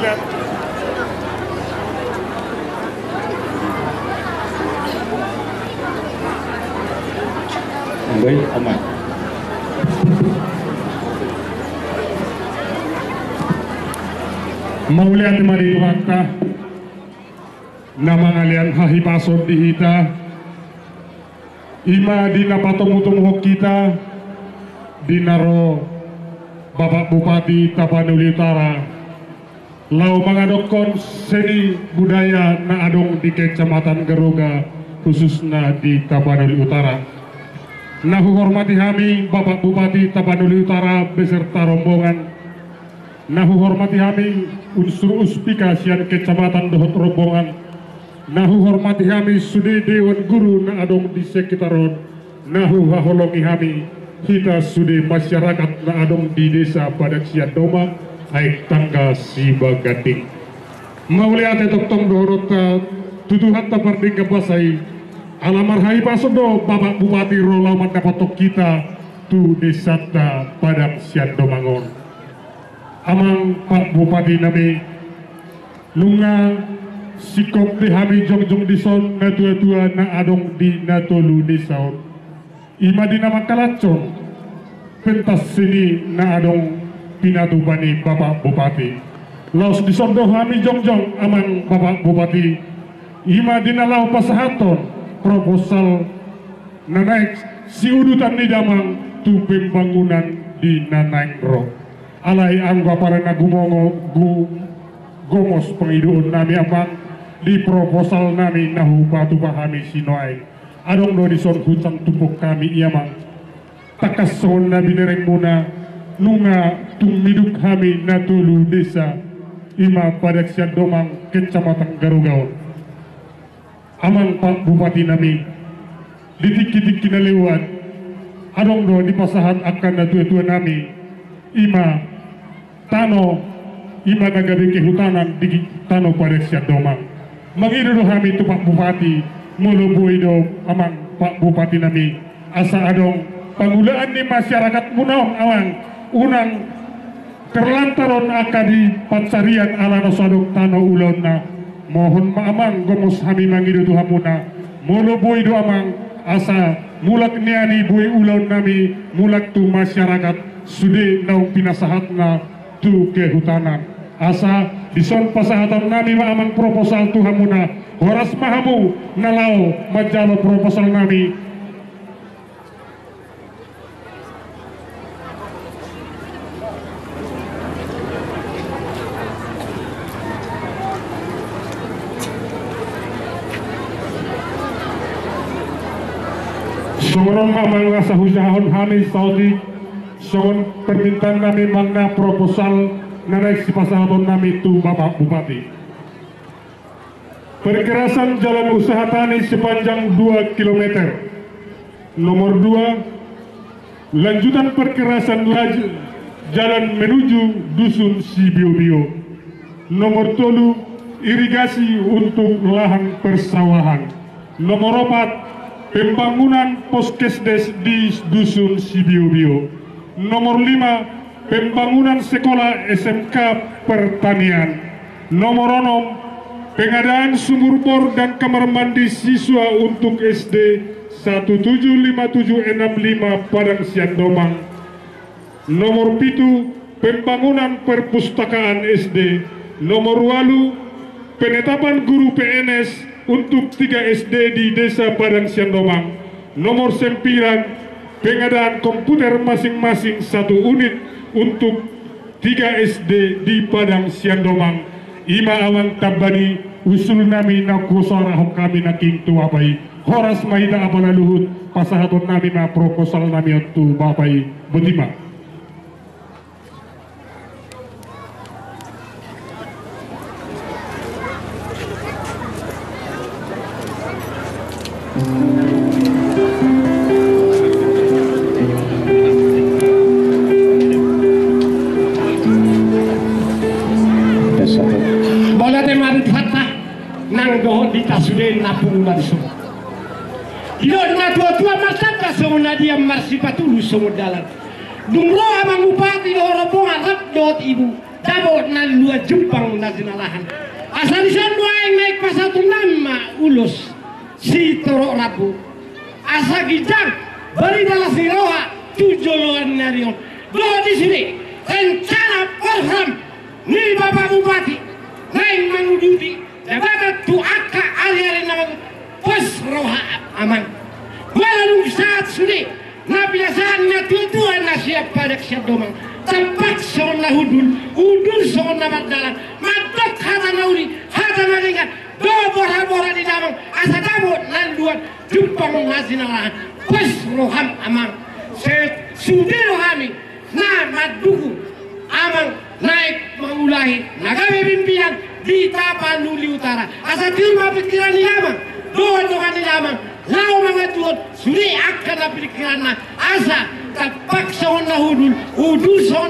lihat. Baik, aman. Maulian mari Tuhanka nama ngalian hahipasod dihita ima dina patungutungho kita dinaro Bapak Bupati Tapanuli Utara lau mangadokon seni budaya na adong di Kecamatan Garuga khususnya di Tapanuli Utara. Nahu hormati kami Bapak Bupati Tapanuli Utara beserta rombongan. Nahu hormati kami unsur uspika sian Kecamatan Dohot rombongan. Nahu hormati kami sudi Dewan Guru na adong di sekitaron. Nahu haholongi kami kita sudi masyarakat na adong di desa Padak Sian Doma aik tangga Siba Gading. Mauliate toktong dohorot tutuhan taparding kebasai alamar hai pasodo Bapak Bupati Rolau mandapatok kita tu desata Padang Sian Domangon. Amang Pak Bupati nami lunga sikop di hami jongjong dison na tua-tua na adong di natolu nisaon ima di nama kalacon pentas sini na adong pinatubani Bapak Bupati laos dison do hami jongjong amang Bapak Bupati ima di nalau pasahaton proposal na naik si udutan ni damang tu pembangunan di Nanaingro alai angga para nagumongo gomos pengiduun nami amang di proposal nami nahu patu pahami sinoai adong do dison hutan tupuk kami iamang takas son nabi nereng muna nunga tumiduk kami natulu desa ima Padak Sian Domang Kecamatan Garugaon amang Pak Bupati nami ditik-titik kina lewat adong do di pasahan akan natua-tua nami ima tano ima nagadi kehutanan di tano Padak Sian Domang mangiru kami tu Pak Bupati mulubuhi do amang Pak Bupati nami asa adong pangulaan ni masyarakat munaon awang unang terlantaron akadi patsarian ala nosadong tano ulon na mohon maamang gomos kami mangiru tu hamuna mulubuhi do amang asa mulak niani buhi ulon nami mulak tu masyarakat sude naung pinasahat na tu kehutanan asa dison pasahatan nami maamang proposal tu hamuna horas mahamu nalau majalo proposal nami songon maamang asa husahon kami saudi songon permintaan kami mangna proposal naik si pasahaton nami itu Bapak Bupati perkerasan jalan usaha tani sepanjang 2 km nomor 2 lanjutan perkerasan jalan menuju dusun Sibio-bio nomor 3 irigasi untuk lahan persawahan nomor 4 pembangunan poskesdes di dusun Sibio-bio nomor 5 pembangunan sekolah SMK pertanian nomor 6 pengadaan sumur bor dan kamar mandi siswa untuk SD 175765 Padang Sian Domang nomor 7 pembangunan perpustakaan SD nomor 8 penetapan guru PNS untuk 3 SD di desa Padang Sian Domang nomor 9 pengadaan komputer masing-masing 1 unit untuk 3 SD di Padang Sian Domang ima awang tabani usul nami na kusara kami na kintu apai horas mahita apala luhut pasahaton nami na proposal nami tu bapai betima sudah napung na semua. Ilo na tua-tua masaka semua dia marsi patulu semua dalan. Dumro amang bupati do rombongan rap dot ibu. dabot na luar Jepang na dinalahan. Asa di sana yang naik pasatu nama ulus si Torok Rabu. Asa gijang beri dalam siroha tujoloan narion. Doa di sini rencana program ni Bapak Bupati naik mengududi jabatan tuaka hari-hari nama pos roha aman. Walau saat sini na biasaannya tuan na siap pada siap domang. Tempat sona udul sona magdalan, madok hata nauri, hata naringan, do bora di damang, asa damot landuan, Jepang nasinalahan, pas roham amang, sudi rohami, na maduku, amang naik mengulahi, nagami pimpinan di Tapanuli Utara, asa terima pikiran ni amang, doa ni amang, lau mga tuot, sudi akan na pikiran na, asa terpaksa na udul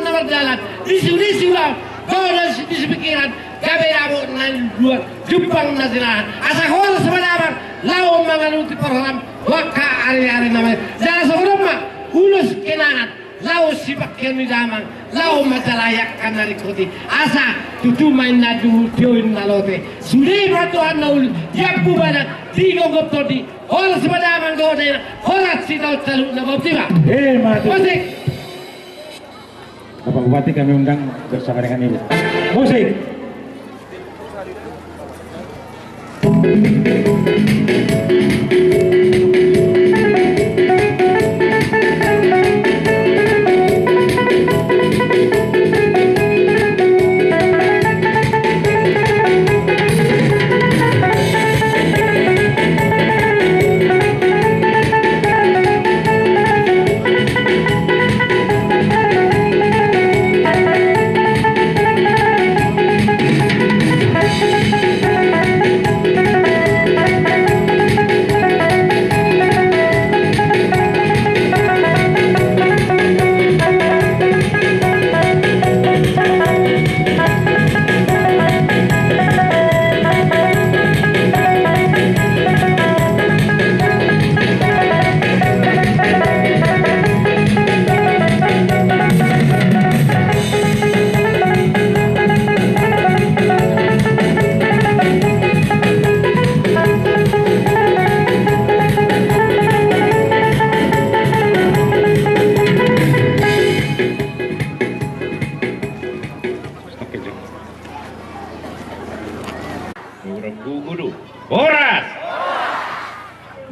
na berjalan disi wow kalau disi pikiran gabe rabo na luar Jepang nasional asa hola sebenarnya lau mengaluti program waka ari-ari namanya jangan sebelumnya ulus kenangan lau sibak kami damang lau matalayak kanari koti asa tutu main nadu tioin nalote sudah bantuan naul yapu badan tiga goptodi hola sebenarnya manggoda hola sidau talu naboptiba musik. Bapak Bupati kami undang bersama dengan Ibu. Musik.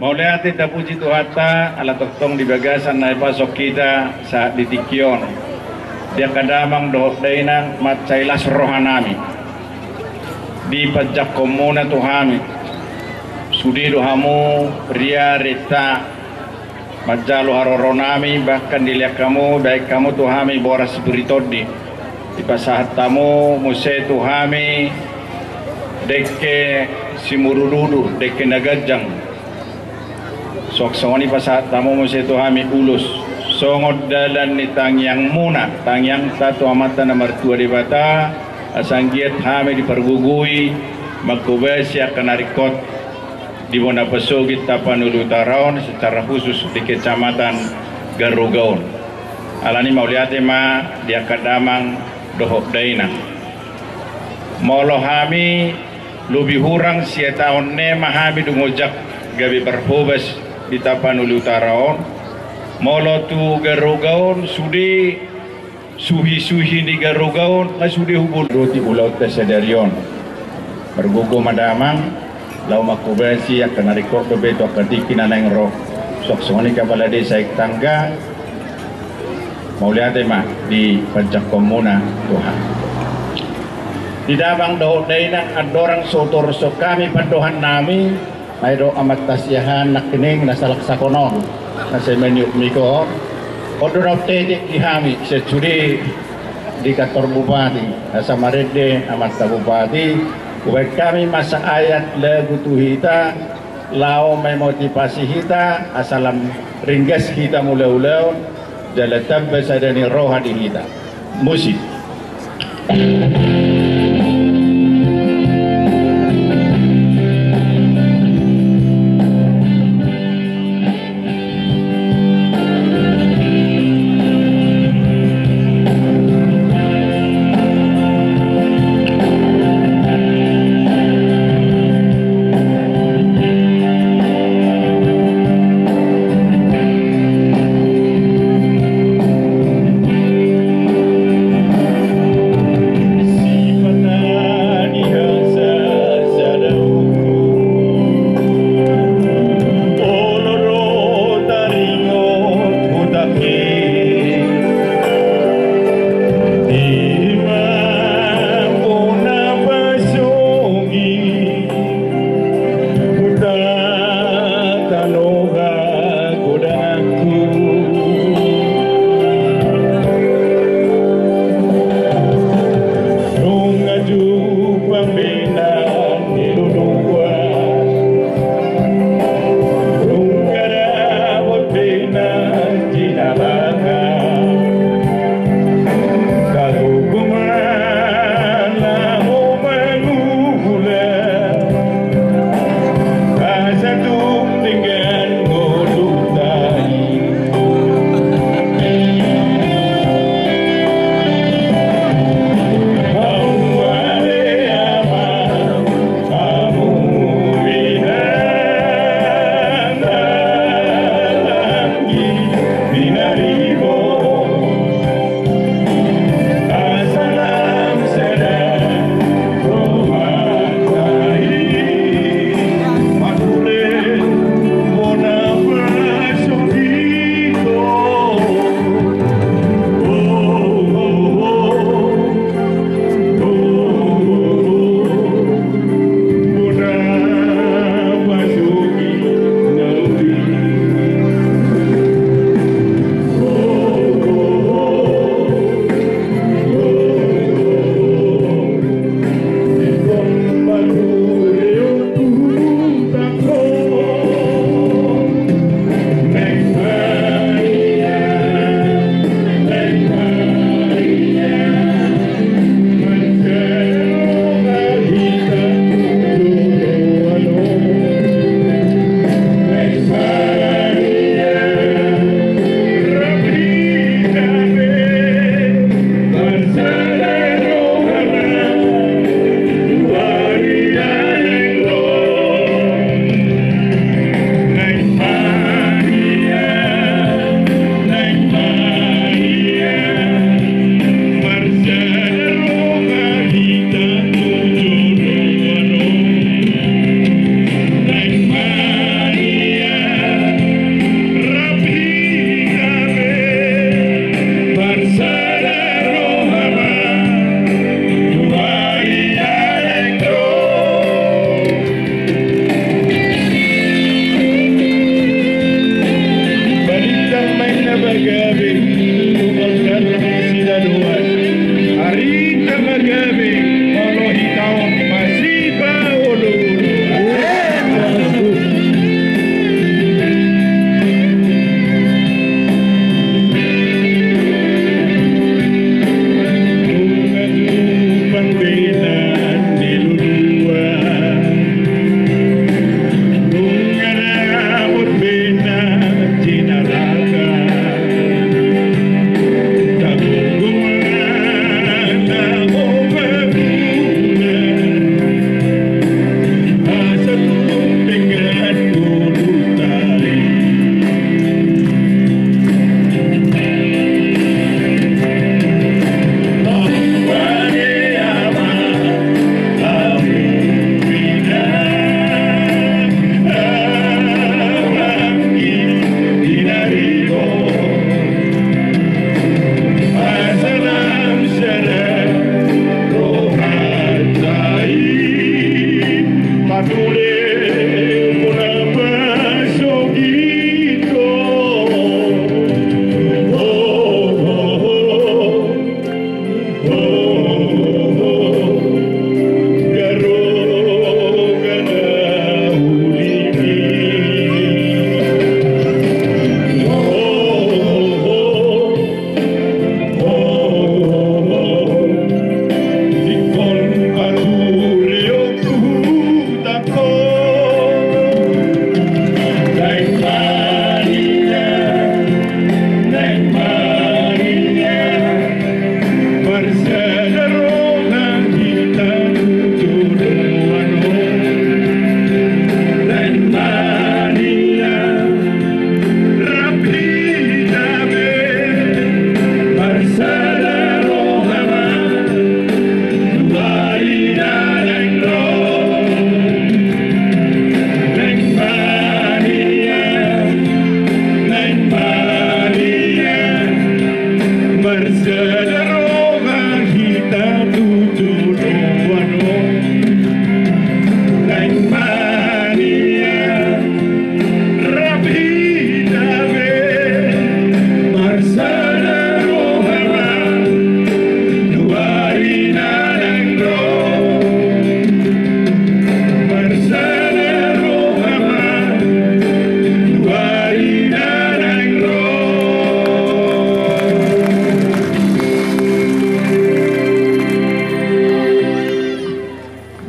Mauliati ta puji Tuhata ala toktong di bagasan na pasok kita sa ditikyon. Dia kadamang dohot dainang matsailas rohanami. Di pajak komuna tuhami. Sudi dohamu ria rita majalo haroronami bahkan dilihat kamu baik kamu tuhami boras spiritodi. Di pasahat tamu muse tuhami deke simuruludu deke nagajang. Sok songoni pasahat tamu muse tuhami ulus. Songod dalan ni tangyang muna tangyang satu amata na mertua di bata asanggiat hami di pergugui magkubesi akan narikot di Bona Pesogit Tapanuli Utaraon secara khusus di Kecamatan Garugaon. Alani mauliate ma dia kadamang dohok daina. Molo hami lebih hurang sia tahun ne mahami dungojak gabi berhobes di Tapanuli Utaraon. Molo tu Garugaon sudi suhi-suhi di Garugaon sudi hubul roti ulau tesedarion. Bergugu madamang lau makubesi akan narikok bebeto akan tikin anang roh sok songoni kapala desa tangga mauliate mah di pajak komuna Tuhan di dabang doh daina adorang sotor sok kami padohan nami may do amat tasyahan nakining nasalak sakonon nasa menyuk miko odorok tedik ihami securi di kantor bupati nasa marede amat bupati. Buat kami masa ayat lagu tuhita lau memotivasi kita asalam ringgas kita mula-ulau jalan tabbas adani roha di kita musik.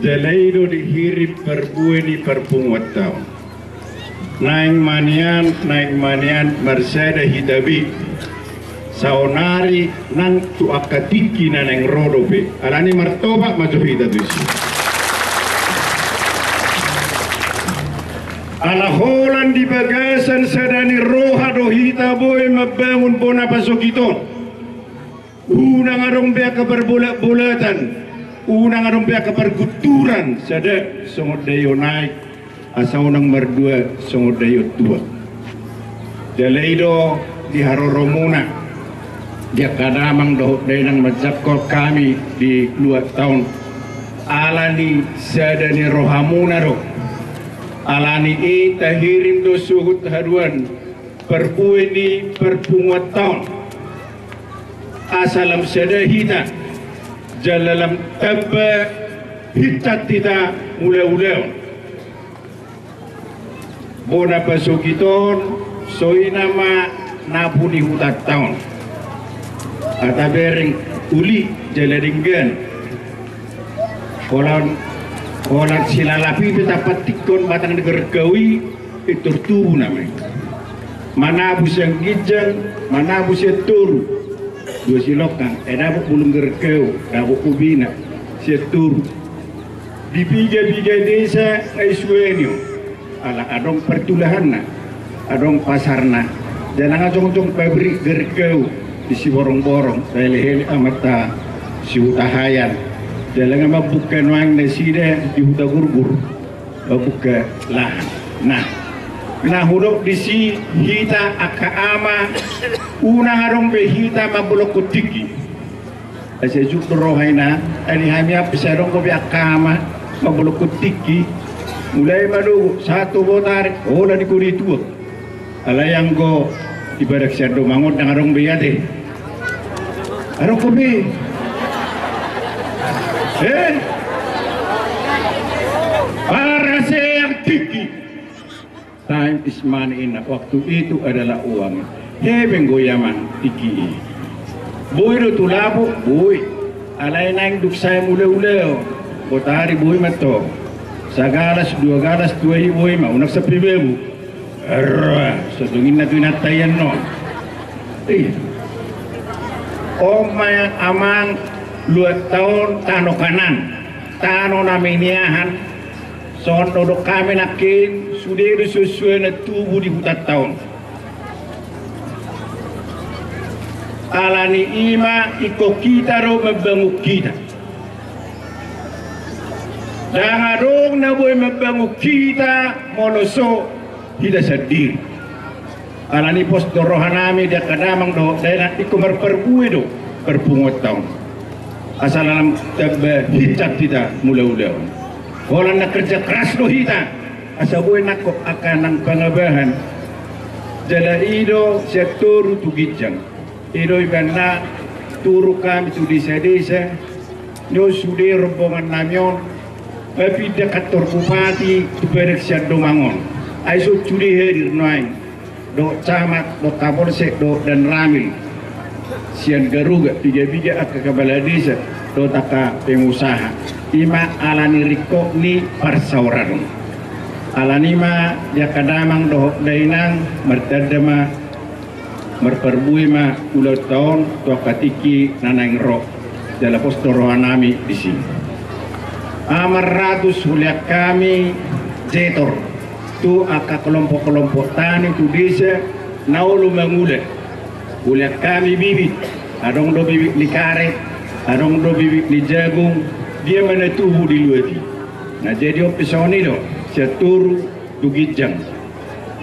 Jalaido dihirit perbueni perpungut tahun. Naing manian merseda hitabi. Saonari nang tu akatiki na neng rodobe. Alani martoba maju hitadusi. Alaholan di bagasan sadani roha dohita boy mabangun bona pasokiton. Unang arong bea keberbulat-bulatan. Unang arong bea keperguturan sada songod dayo naik asa unang merdua songod dayo tua. Jalaido di haroromuna dia kadamang dohok day nang majapkol kami di 2 tahun. Alani sadani rohamuna ro. Alani tahirim do suhut haruan perbueni perpungut tahun. Asalam sadahita jalalam tabba hitat tita ula-ula. Bona pasukiton soi nama napuni hutat tahun. Atabering uli jaladinggan. Kolan silalapi betapat tikon batang negergawi itu tubuh namanya. Mana busang gijang, mana busang turu. Dua silokan, dapuk bulung gergau, dapuk kubina, setur. Di piga-piga desa Aiswenio, ala adong pertulahan adong pasarna. Jangan ngacong-ngacong pabrik gergau di si borong-borong, lele-lele amata si utahayan. Jangan mabuka nuang nasida di huta gurgur, mabuka lahan. Nah hudok di si hita akaama unang arong be hita mabulok kutiki. Asa juk rohaina ani hamia pesadong ko be akama mabulok kutiki. Mulai madu satu botar ola di kuri tua. Alayang go ibadak sado mangot nang arong be ade. Arong ko be. Para sayang tiki. Time is money ina. Waktu itu adalah uang. Hebeng goyaman tiki. Boy do tulabo, boy. Alay nang duksay ula-ula. Botari boy mato. Sa galas, 2 galas, 2 boy ma. Unak sa pribebu. Arra, so tungin na tunatayan no. O may amang 2 tahun tano kanan. Tano namin niyahan. Son dodok kami nakin sudah sesuai na tubuh di hutat tahun. Alani ima iko kita ro mabangu kita. Dangarong na boy mabangu kita moloso tidak sedih. Alani pos dorohanami dia kadamang do daerah iko merperbuwe do perpungut tahun. Asal alam tabah hicat kita mula-ula. Walau nak kerja keras do hita, asa boy nak akan nang pangabahan. Jala ido sektor tu gijang. Ido ibana turu kami tu desa-desa. Nyo sudah rombongan namion. Tapi dekat bupati tu periksian domangon. Aiso sudah hadir noai. Do camat, do kapolsek, do dan ramil. Sian garuga tiga-tiga akak kepala desa. Do taka pengusaha. Ima alani riko ni parsauran. Alani ma dia kadamang dohok dainang mertadama merperbui ma ulau tahun tua katiki nanang roh dalam postorohanami di sini. Amar ratus huliak kami jetor tu akak kelompok-kelompok tani tu desa naulu mangule huliak kami bibit adong do bibit ni karet adong do bibit ni jagung. Dia mana tubuh di luar ti. Nah jadi opisoni do, setur tugijang.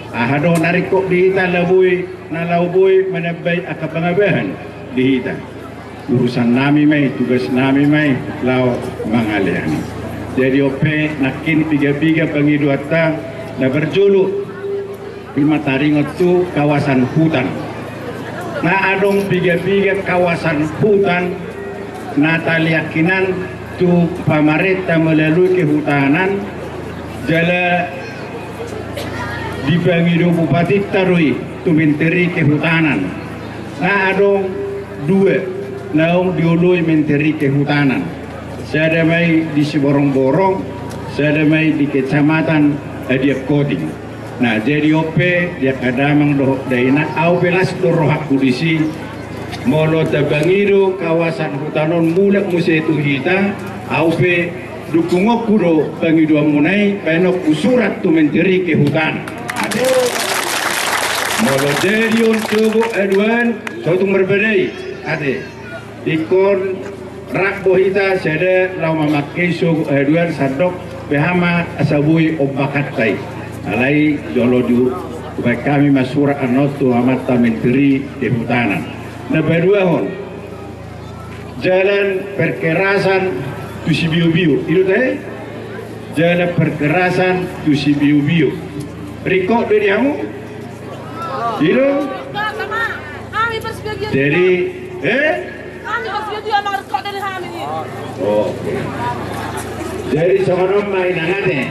Ahado narikok di hita labui, na labui manabay akapangabahan di hita. Urusan nami may, tugas nami may, lao mangalian. Jadi ope nakin piga-piga pangiduata na berjuluk Pilmataringot tu kawasan hutan. Na adong piga-piga kawasan hutan na taliakinan tu pamarintah melalui kehutanan jala dibagi do bupati tarui tu menteri kehutanan na adong 2 naung diului menteri kehutanan saya damai di Siborong-borong, saya damai di Kecamatan Adiak Koding. Nah, jadi ope dia kadamang doh daina au belas doroh kudisi molo tabangido kawasan hutanon mulak musetu hita au pe dukungok kudo bangido munai penok usurat tu menteri kehutan. Molo jadi untuk aduan suatu berbedai ade ikon rak bohita sada lau memakai suku aduan sadok behama asabui obakat tai alai jolodu baik kami masura anotu amata menteri kehutanan. Nah berdua hon jalan perkerasan tu si biu-biu itu teh jalan perkerasan tu si biu-biu rekod dari kamu itu jadi kami bersedia rekod dari kami ini. oh jadi seorang mainannya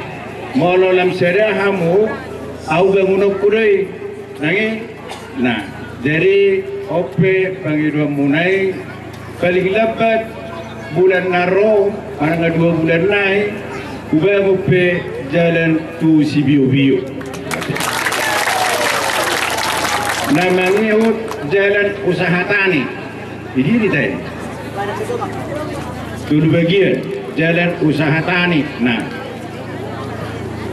molo lam seda hamu au bangunok kudai nangi nah jadi ope pangidua munai paling lebat bulan naro arang 2 bulan nai ubah ope jalan tu si biu-biu namanya jalan usaha tani ini tadi dulu bagian jalan usaha tani. Nah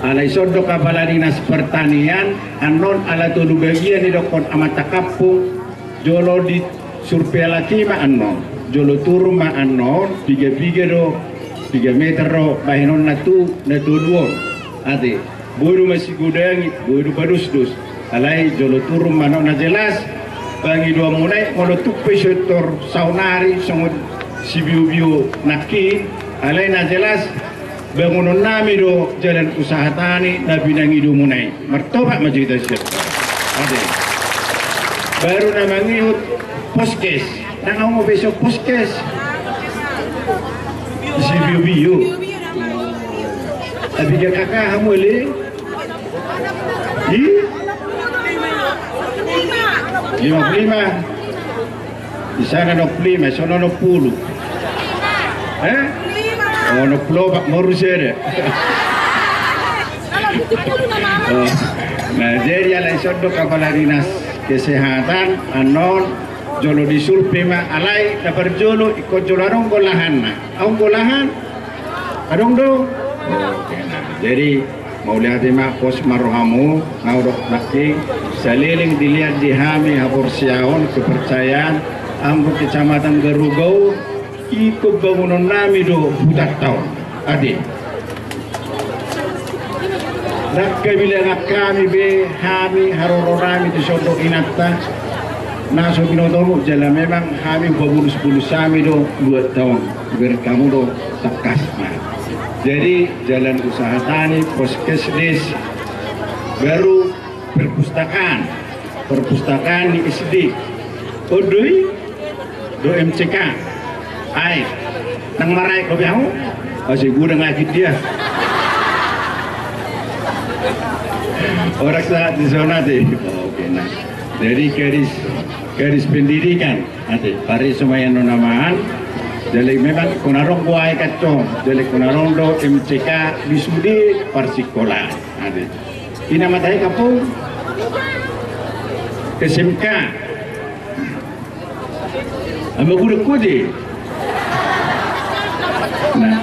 alai sodok kepala dinas pertanian anon ala tulu bagian di dokon amata kampung jolo di survei lagi ma anon jolo turun ma anon 3 meter ro bahinon natu duon ade bodo masih gudangi bodo badus alai jolo turun ma anon na jelas bagi dua mulai mono tupe sektor saunari songot si biu-biu naki alai na jelas bangunan nami do jalan usaha tani na binangi do munai martoba maju kita siap ada baru nama ngihut poskes nang mau besok poskes si biu-biu tapi dia kakak kamu le di 55 di sana 25 sono 60 oh no pulau Morusere. Nah jadi alai sodok kepala dinas kesehatan anon jolo disurvei ma alai dapat jolo ikut jolo arong golahan na arong golahan adong do jadi mau lihat ma pos marohamu ngaudok naki seliling dilihat di hami hapor siaon kepercayaan ambo kecamatan Garugau ikut bangunan nami do budak tahun adik nak bilang kami be kami haroro nami di soto inatta naso binotomu jalan memang kami babulus-bulus kami do 2 tahun berkamu do takas jadi jalan usaha tani poskesdes baru perpustakaan di SD odoi do MCK ai nang marai ko biahu masih gua ngakit dia orang saat di zona deh oke nah jadi garis pendidikan nanti pari semuanya nonamaan jadi memang kunarong kuai kacong jadi kunarong do MCK bisudi persikola nanti ini matai kapung SMK ama gua kode nah,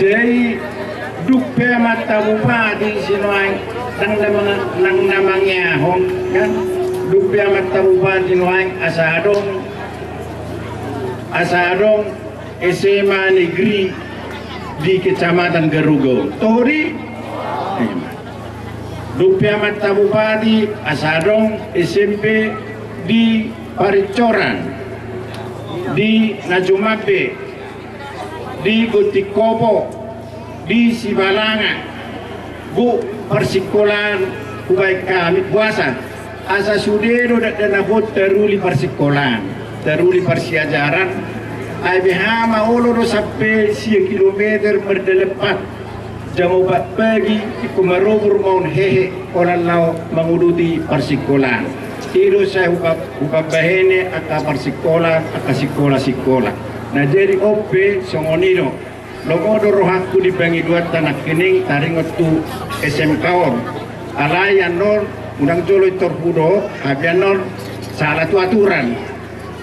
jadi dupe mata bupati sinuai nang namanya hong kan dupe mata bupati sinuai asadong SMA negeri di Kecamatan Garugau tori dupe mata bupati asadong SMP di Paricoran di Najumabe, di Gotikobo, di Sibalanga, bu persikolan kubai kami puasa. Asa sudero dan nabot teruli persikolan, teruli persiajaran. Ay behama olo sampai 1 kilometer berdelepat. Jam 4 pagi ikumarobur maun hehe orang lau menguruti persikolan. Tiro saya buka bahene aka persikola aka sikola na jadi OP songonino logo do rohaku di pengiduat tanah kining taringot tu SMK on alayan non unang jolo torpudo habian non salah tu aturan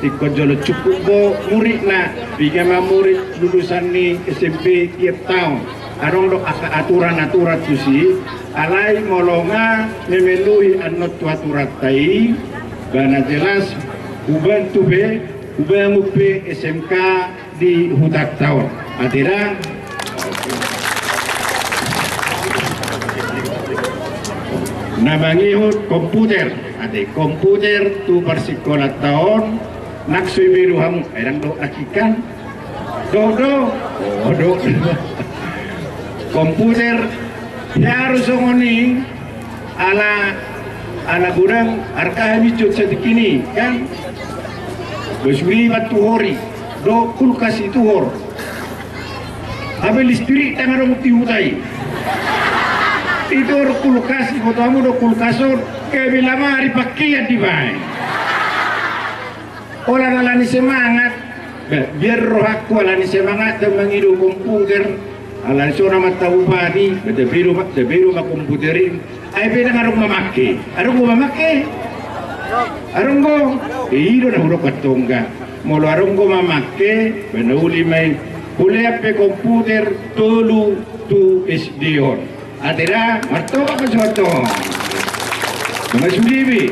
ikut jolo cukup bo murid na bigama murid lulusan ni SMP tiap tahun arong do aturan-aturan tu si alai molonga memenuhi anot tu aturan tai bana jelas uban tu be uban upe SMK di hutak tahun atira nabangihut komputer ate komputer tu persikolat tahun nak biru ham erang do akikan do komputer harus ngoni ala gudang arka bicut sedikini kan besuri batu hori do kulkas itu hor abe listrik tangan orang tiutai itu kulkas ikotamu do kulkasor kebilama hari pakai di bae orang alani semangat biar roh aku alani semangat dan menghidup komputer alani seorang mata ubani betul mak komputerin ay beda ngarung mamake arung go iyo na hurok katongga molo arung go mamake benuli may boleh ape komputer tolu tu SDon atira marto ka suatu mga sulibi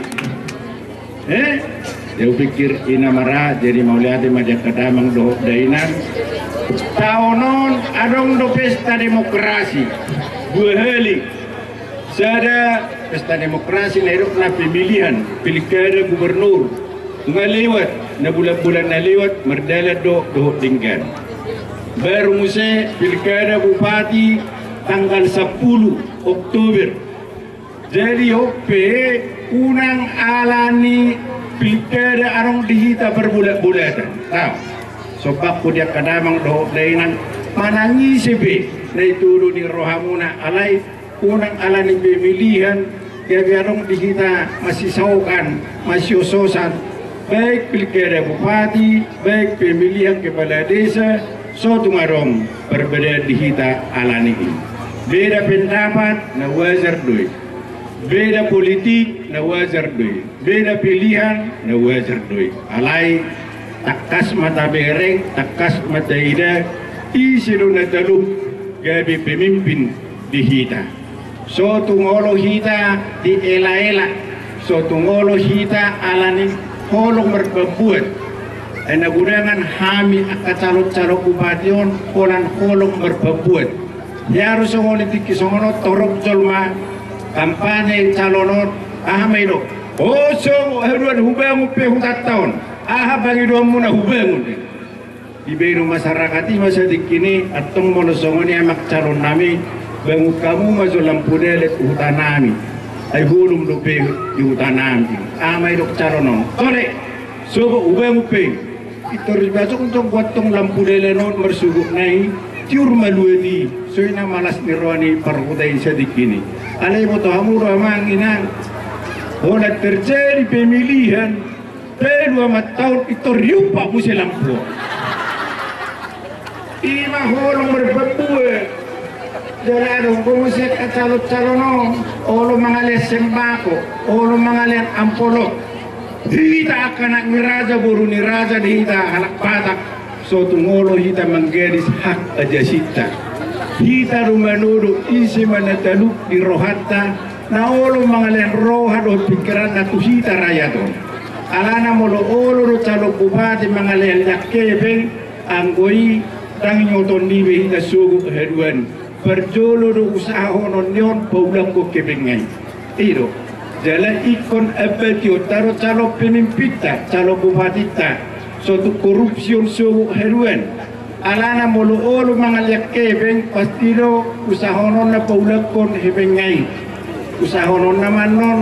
dia pikir ina marah jadi mau lihat majak kadamang do dainan tahunon adong do pesta demokrasi dua hali sada pesta demokrasi na irok na pemilihan pilkada gubernur ngalewat na bulan-bulan na lewat merdala do tinggan baru muse pilkada bupati tanggal 10 Oktober jadi ope unang alani pilkada arong dihita berbulan-bulan tahu sobak ko dia kadamang do dainan manangi sebe na ituro ni rohamuna alay unang alani pemilihan kaya arong dihita masisaukan masyososan baik pilkada bupati baik pemilihan kepala desa so tumarong berbeda dihita alani ini beda pendapat na wajar duit beda politik na wajar duit beda pilihan na wajar duit alay takas mata bereng takas mata ida isiru na taluk gabi pemimpin di hita so tungolo hita di ela-ela so tungolo hita alani holong berbuat ay nagudangan hami akacalot-calot bupation kolan holong berbuat yaro songoli tikisongono torok jolma kampanye calonon ahamaido so haruan hubang upe hutat tahun bagi dua muna hubang di beru masyarakat ini masa dikini atong monosongoni amak calon nami bangu kamu masuk lampu delet hutan nami ay hulum lupe di hutan nami amaido calonon tole so hubang upe itu ribasok untuk buatong lampu delenon bersuguk nai tiur maluedi so ina malas nirwani parkutai sedikini alay mo to hamuro amang inang wala terjadi pemilihan pero 2 tahun itu riupa mo silang po ima holong berbebuwe jaladong kumusik at calot-calonon olo mga lesembako olo mga len ampolok hita akanak ni raja buru ni raja di hita anak patak so tungolo hita manggeris hak aja sita hita rumanudo isi manataluk di rohatta na olo mga len roha do pikiran na tuhita raya do alana molo olo do calo bupati mga len yakebeng anggoy tanging oton nibe hita sugu heduan perjolo do usaha honon yon paulang ko kebengay iro jala ikon abetio taro calo pemimpita calo bupatita suatu korupsion sugu heduan alana molo olo mga yakebeng pastido usaha honon na paulang kon hebengay usaha honon naman non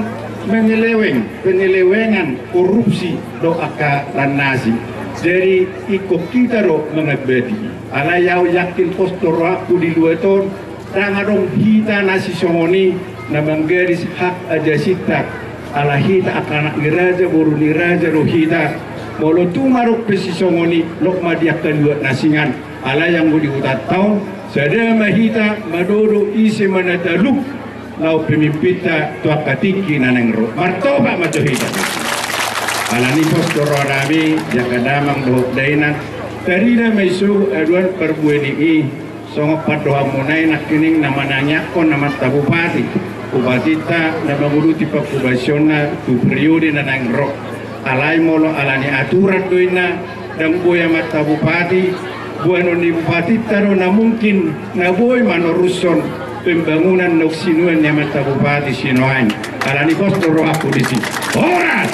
penyelewengan korupsi do aka lanasi jadi ikut kita ro mengebeti ala yau yakin postor aku di luar ton tangadong hita nasi somoni na manggeris hak aja sita ala hita akan iraja buru niraja ro hita molo tu maruk pesisongoni lok madiakan buat nasingan ala yang budi utatau sada mahita madodo isi manadaluk lau pemimpita tua katiki naneng ro martoba macohita ala ni postoro nami jakadamang dohok dainan tarida maisu aduan perbueni songok padoha munai nakining nama nanyakon nama tabupati Upatita na manguruti pakubasyon tu periode na nang rok alay molo alani aturan doy na dang boy mata bupati buano ni bupati taro na mungkin na boy manoruson pembangunan nok sinuan ni mata bupati sinoan alani kostoro aku di sini oras